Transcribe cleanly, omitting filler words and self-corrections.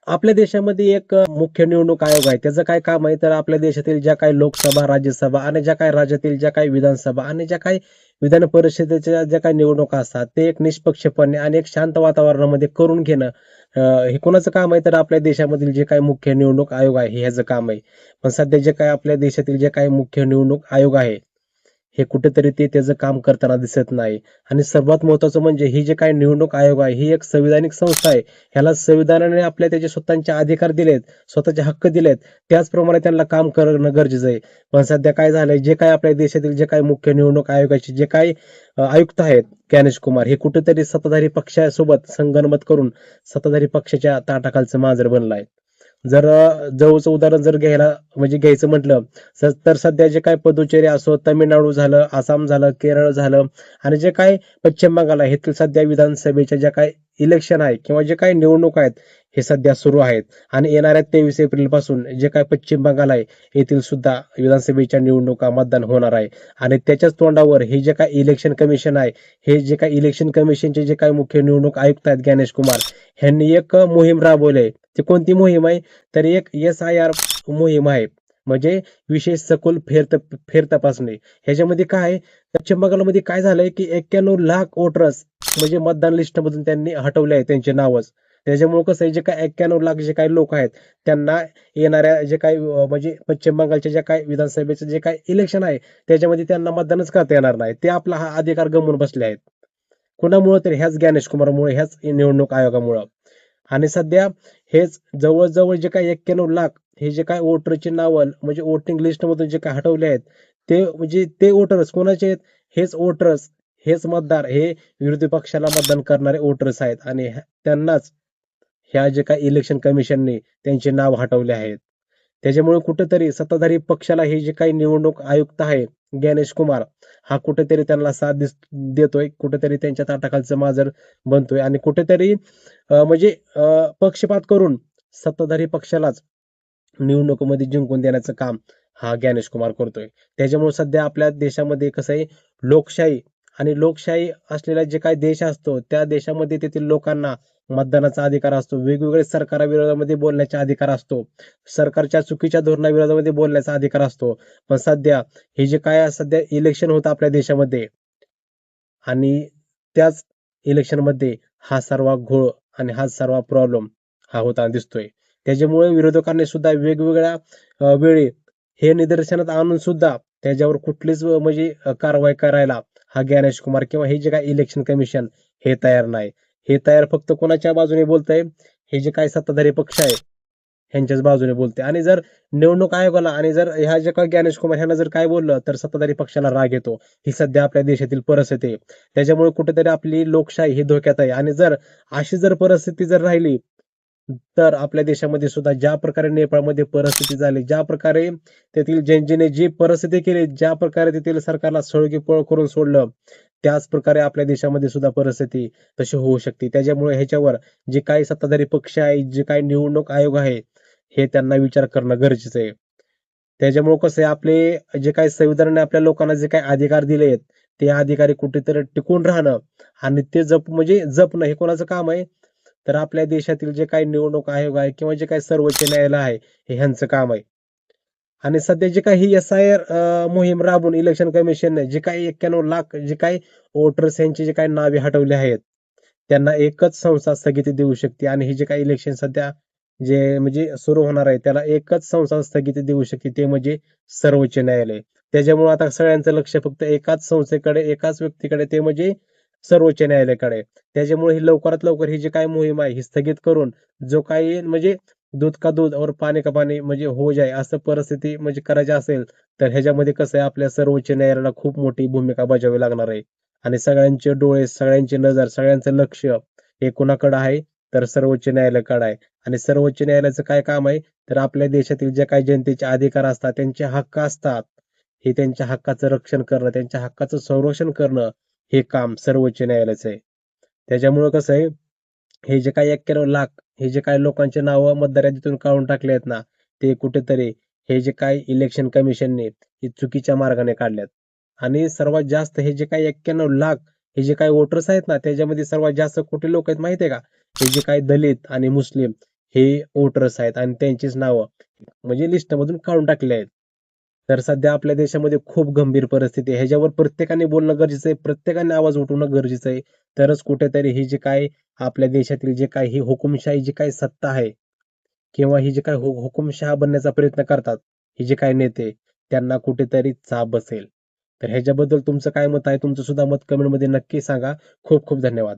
आपल्या देशामध्ये एक मुख्य निवडणूक आयोग आहे. त्याचं काय काम आहे तर आपल्या देशातील ज्या काही लोकसभा, राज्यसभा आणि ज्या काही राज्यातील ज्या काही विधानसभा आणि ज्या काही विधान परिषदेच्या ज्या काही निवडणुका असतात ते एक निष्पक्षपणे आणि एक शांत वातावरणामध्ये करून घेणं हे कोणाचं काम आहे तर आपल्या देशामधील जे काही मुख्य निवडणूक आयोग आहे हे ह्याचं काम आहे. पण सध्या जे काही आपल्या देशातील जे काही मुख्य निवडणूक आयोग आहे हे कुठेतरी ते त्याचं काम करताना दिसत नाही. आणि सर्वात महत्त्वाचं म्हणजे ही जे काही निवडणूक आयोग आहे ही एक संविधानिक संस्था आहे. ह्याला संविधानाने आपल्या त्याचे स्वतःचे अधिकार दिलेत, स्वतःचे हक्क दिलेत. त्याचप्रमाणे त्यांना काम करणं गरजेचं आहे. पण सध्या काय झालंय जे काही आपल्या देशातील जे काही मुख्य निवडणूक आयोगाचे जे काही आयुक्त आहेत ज्ञानेश कुमार हे कुठेतरी सत्ताधारी पक्षासोबत संगनमत करून सत्ताधारी पक्षाच्या ताटाखालचं मांजर बनलं आहे. जर जवळचं उदाहरण जर घ्यायचं म्हटलं तर सध्या जे काही पुदुचेरी असो, तामिळनाडू झालं, आसाम झालं, केरळ झालं आणि जे काही पश्चिम बंगाल आहे हे सध्या विधानसभेच्या ज्या काही इलेक्शन आहे किंवा जे काही निवडणूक आहेत हे सध्या सुरू आहेत. आणि येणाऱ्या 23 एप्रिल पासून जे काही पश्चिम बंगाल आहे येथील सुद्धा विधानसभेच्या निवडणुका मतदान होणार आहे. आणि त्याच्याच तोंडावर हे जे काही इलेक्शन कमिशन आहे हे जे काही इलेक्शन कमिशनचे जे काही मुख्य निवडणूक आयुक्त आहेत ज्ञानेश कुमार ह्यांनी एक मोहीम राबवली आहे. ती कोणती मोहीम आहे तर एक SIR मोहीम आहे. म्हणजे विशेष सखोल फेर तपासणी. ह्याच्यामध्ये काय आहे पश्चिम बंगालमध्ये काय झालंय की 91 लाख वोटर्स म्हणजे मतदान लिस्टमधून त्यांनी हटवले आहे त्यांचे नावच. त्याच्यामुळे कसं आहे जे काही 91 लाख जे काही लोक आहेत त्यांना येणाऱ्या जे काही म्हणजे पश्चिम बंगालच्या ज्या काही विधानसभेचं जे काही इलेक्शन आहे त्याच्यामध्ये त्यांना मतदानच करता येणार नाही. ते आपला हा अधिकार गमावून बसले आहेत. कुणामुळे तर ह्याच ज्ञानेश कुमारमुळे ह्याच निवडणूक आयोगामुळं. आणि सध्या हेच जवळ जे काही 91 लाख हे जे काही वोटरची नावं म्हणजे वोटिंग लिस्ट मधून जे काही हटवले आहेत ते म्हणजे ते वोटर्स कोणाचे आहेत हेच वोटर्स हेच मतदार हे विरोधी पक्षाला मतदान करणारे वोटर्स आहेत. आणि त्यांनाच ह्या जे काही इलेक्शन कमिशनने त्यांचे नाव हटवले आहेत. त्याच्यामुळे कुठेतरी सत्ताधारी पक्षाला हे जे काही निवडणूक आयुक्त आहे ज्ञानेश कुमार हा कुठेतरी त्यांना देतोय, कुठेतरी त्यांच्या ताटाखालचं मांजर बनतोय आणि कुठेतरी म्हणजे पक्षपात करून सत्ताधारी पक्षालाच निवडणुकीमध्ये जिंकून देण्याचं काम हा ज्ञानेश कुमार करतोय. त्याच्यामुळे सध्या आपल्या देशामध्ये कसं आहे लोकशाही आणि लोकशाही असलेला जे काही देश असतो त्या देशामध्ये तेथील लोकांना मतदानाचा अधिकार असतो. वेगवेगळे सरकाराविरोधामध्ये बोलण्याचा अधिकार असतो. सरकारच्या चुकीच्या धोरणाविरोधामध्ये बोलण्याचा अधिकार असतो. पण सध्या हे जे काय सध्या इलेक्शन होतं आपल्या देशामध्ये आणि त्याच इलेक्शनमध्ये हा सर्व घोळ आणि हा सर्व प्रॉब्लेम हा होताना दिसतोय. त्याच्यामुळे विरोधकांनी सुद्धा वेगवेगळ्या वेळी हे निदर्शनात आणून सुद्धा त्याच्यावर कुठलीच म्हणजे कारवाई करायला हा ज्ञानेश कुमार किंवा हे जे काही इलेक्शन कमिशन हे तयार नाही. हे तयार फक्त कोणाच्या बाजूने बोलतंय हे जे काही सत्ताधारी पक्ष आहे ह्यांच्याच बाजूने बोलते. आणि जर निवडणूक आयोगाला आणि जर ह्या जे काही ज्ञानेश कुमार ह्यांना जर काय बोललं तर सत्ताधारी पक्षाला राग येतो. ही सध्या आपल्या देशातील परिस्थिती आहे. त्याच्यामुळे कुठेतरी आपली लोकशाही ही धोक्यात आहे. आणि जर अशी जर परिस्थिती जर राहिली तर आपल्या देशामध्ये सुद्धा ज्या प्रकारे नेपाळमध्ये परिस्थिती झाली, ज्या प्रकारे तेथील जनतेने जी परिस्थिती केली, ज्या प्रकारे तेथील सरकारला सोळगीपळ करून सोडलं, त्याच प्रकारे आपल्या देशामध्ये सुद्धा परिस्थिती तशी होऊ शकते. त्याच्यामुळे ह्याच्यावर जे काही सत्ताधारी पक्ष आहे, जे काही निवडणूक आयोग आहे, हे त्यांना विचार करणं गरजेचं आहे. त्याच्यामुळे कसं आहे आपले जे काही संविधानाने आपल्या लोकांना जे काही अधिकार दिले आहेत, ते अधिकारी कुठेतरी टिकून राहणं आणि ते म्हणजे जपणं हे कोणाचं काम आहे? तर आपल्या देशातील जे काही निवडणूक आयोग आहे किंवा जे काही सर्वोच्च न्यायालय आहे, हे ह्यांचं काम आहे. आणि सध्या जे काही SIR मोहीम राबवून इलेक्शन कमिशनने जे काही 91 लाख जे काही वोटर्स यांची जे काही नावे हटवली आहेत, त्यांना एकच संस्था स्थगिती देऊ शकते. आणि हे जे काही इलेक्शन सध्या जे म्हणजे सुरू होणार आहे त्याला एकच संस्था स्थगिती देऊ शकते ते म्हणजे सर्वोच्च न्यायालय. त्याच्यामुळे आता सगळ्यांचं लक्ष फक्त एकाच संस्थेकडे, एकाच व्यक्तीकडे ते म्हणजे सर्वोच्च न्यायालयाकडे. त्याच्यामुळे ही लवकरात लवकर ही जी काही मोहीम आहे ही स्थगित करून जो काही म्हणजे दूध का दूध और पाणी का पाणी म्हणजे हो जाय असं परिस्थिती म्हणजे करायची असेल तर ह्याच्यामध्ये कसं आहे आपल्या सर्वोच्च न्यायालयाला खूप मोठी भूमिका बजावावी लागणार आहे. आणि सगळ्यांचे डोळे, सगळ्यांची नजर, सगळ्यांचं लक्ष हे कुणाकडे आहे तर सर्वोच्च न्यायालयाकडे आहे. आणि सर्वोच्च न्यायालयाचं काय काम आहे तर आपल्या देशातील जे काही जनतेचे अधिकार असतात, त्यांचे हक्क असतात, हे त्यांच्या हक्काचं रक्षण करणं, त्यांच्या हक्काचं संरक्षण करणं हे काम सर्वोच्च न्यायालयाचं आहे. त्याच्यामुळं कसं आहे हे जे काही 91 लाख हे जे काही लोकांचे नावं मतदार यादीतून काढून टाकले आहेत ना, ते कुठेतरी हे जे काही इलेक्शन कमिशनने हे चुकीच्या मार्गाने काढल्यात. आणि सर्वात जास्त हे जे काही 91 लाख हे जे काही वोटर्स आहेत ना, त्याच्यामध्ये सर्वात जास्त कुठे लोक आहेत माहिती आहे का? हे जे काही दलित आणि मुस्लिम हे वोटर्स आहेत आणि त्यांचीच नावं म्हणजे लिस्टमधून काढून टाकले आहेत. तर सध्या आपल्या देशामध्ये खूप गंभीर परिस्थिती आहे. ह्याच्यावर प्रत्येकाने बोलणं गरजेचं आहे. प्रत्येकाने आवाज उठवणं गरजेचं आहे. तरच कुठेतरी ही जी काय आपल्या देशातील जे काही ही हुकुमशाही जी काही सत्ता आहे किंवा ही जी काही हुकुमशहा बनण्याचा प्रयत्न करतात, हे जे काही नेते, त्यांना कुठेतरी चाप बसेल. तर ह्याच्याबद्दल तुमचं काय मत आहे? तुमचं सुद्धा मत कमेंटमध्ये नक्की सांगा. खूप खूप धन्यवाद.